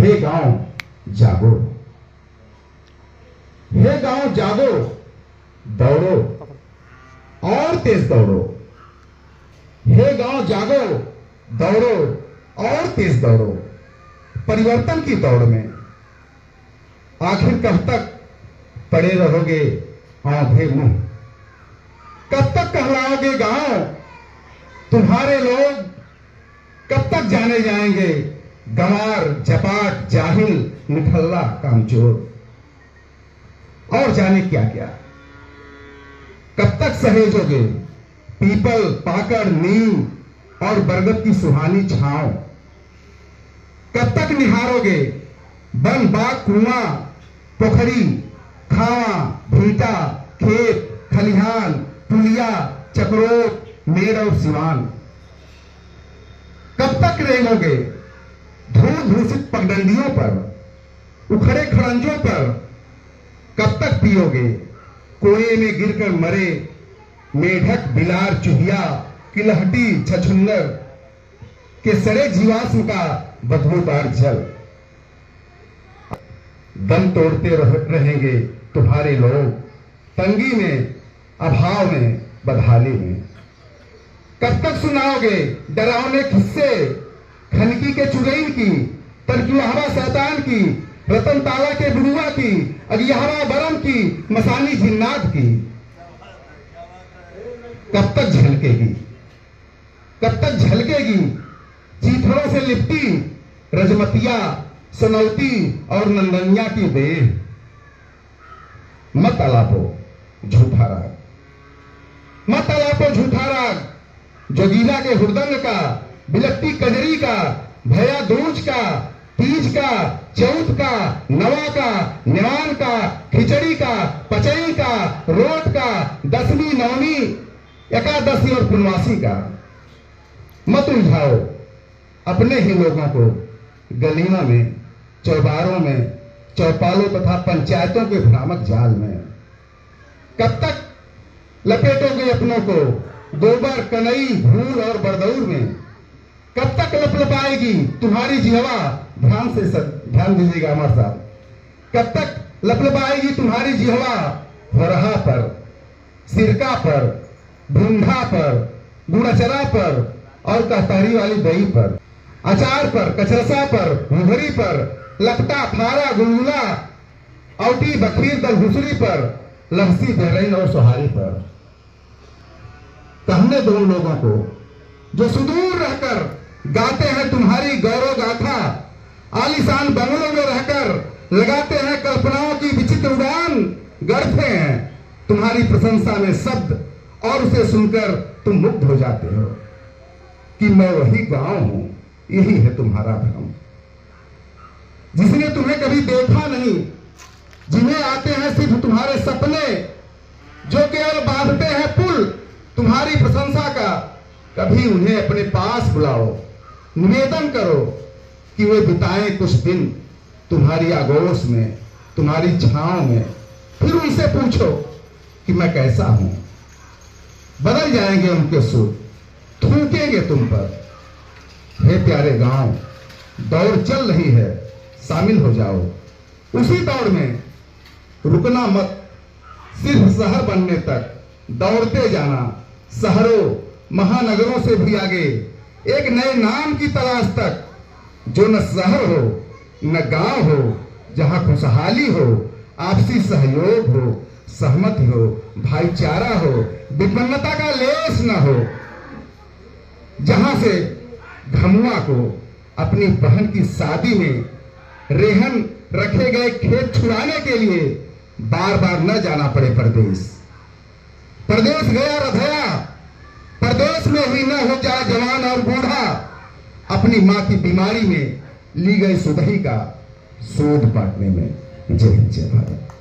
हे गांव जागो, हे गांव जागो, दौड़ो और तेज दौड़ो। हे गांव जागो, दौड़ो और तेज दौड़ो। परिवर्तन की दौड़ में आखिर कब तक पड़े रहोगे आंधे मुंह? कब तक कहलाओगे गांव तुम्हारे लोग? कब तक जाने जाएंगे गंवार, जपाट, जाहिल, निठल्ला, कामचोर और जाने क्या क्या? कब तक सहेजोगे पीपल, पाकड़, नीम और बरगद की सुहानी छांव? कब तक निहारोगे वन, बाग, कुआं, पोखरी, खावा, भीटा, खेत, खलिहान, पुलिया, चक्रोट, मेड़ और सिवान? कब तक रेंगोगे धूल धूसित पगडंडियों पर, उखड़े खड़ंजों पर? कब तक पियोगे कुएं में गिरकर मरे मेढक, बिलार, चुहिया, किलहटी, छछुंदर के सड़े जीवाश्म का बदबूदार जल? दम तोड़ते रहेंगे तुम्हारे लोग तंगी में, अभाव में, बदहाली में। कब तक सुनाओगे डरावने किस्से खनकी के चुड़ैल की, तरकुलहवा शैतान की, रतन ताला के बुढ़ुआ की, अगियाहवा बरम की, मसानी जिन्नात की? कब तक झलकेगी, कब तक झलकेगी चीथड़ों से लिपटी रजमतिया, सनौती और नंदनिया की देह? मत अलापो झूठा राग, मत अलापो झूठा राग। जोगीरा के हुरदंग का, बिलकती कजरी का, भैया दूज का, तीज का, चौथ का, नवा का, निवान का, खिचड़ी का, पचई का, रोट का, दसवीं, नवमी, एकादशी और पूर्णवासी का? मत उलझाओ अपने ही लोगों को गलियों में, चौबारों में, चौपालों तथा पंचायतों के भ्रामक जाल में। कब तक लपेटोगे अपनों को गोबर, कनई, धूल और बरदौर में? कब तक लपलपाएगी तुम्हारी जिहवा? ध्यान दीजिएगा हमारे साथ। कब तक लपलपाएगी तुम्हारी जिहवा? होरहा पर, सिरका पर, ढूंढा पर, गुड़चरा पर और कहतारी वाली दही पर, अचार पर, कचरसा पर, घुघरी पर, लपटा, फारा, गुलगुला, औटी, बखीर, दलहुसरी पर, लहसी, बहरैन और सोहारी पर। कहने दो उन लोगों को जो सुदूर रहकर गाते हैं तुम्हारी गौरव गाथा, आलीशान बंगलों में रहकर लगाते हैं कल्पनाओं की विचित्र उड़ान, गढ़ते हैं तुम्हारी प्रशंसा में शब्द और उसे सुनकर तुम मुग्ध हो जाते हो कि मैं वही गांव हूं। यही है तुम्हारा भ्रम। जिसने तुम्हें कभी देखा नहीं, जिन्हें आते हैं सिर्फ तुम्हारे सपने, जो केवल बांधते हैं पुल तुम्हारी प्रशंसा का, कभी उन्हें अपने पास बुलाओ, निवेदन करो कि वे बिताएं कुछ दिन तुम्हारी आगोश में, तुम्हारी छांव में। फिर उनसे पूछो कि मैं कैसा हूं। बदल जाएंगे उनके सुर, थूकेंगे तुम पर। हे प्यारे गांव, दौड़ चल रही है, शामिल हो जाओ उसी दौड़ में। रुकना मत, सिर्फ शहर बनने तक दौड़ते जाना, शहरों, महानगरों से भी आगे, एक नए नाम की तलाश तक, जो न शहर हो न गांव हो, जहां खुशहाली हो, आपसी सहयोग हो, सहमति हो, भाईचारा हो, विपन्नता का लेस न हो, जहां से घमुआ को अपनी बहन की शादी में रेहन रखे गए खेत छुड़ाने के लिए बार बार न जाना पड़े परदेश। परदेश गया रधया, परदेश में ही न हो जाए जवान और बूढ़ा, अपनी मां की बीमारी में ली गई सुधई का शोध बांटने में। जय हिंद, जय भारत।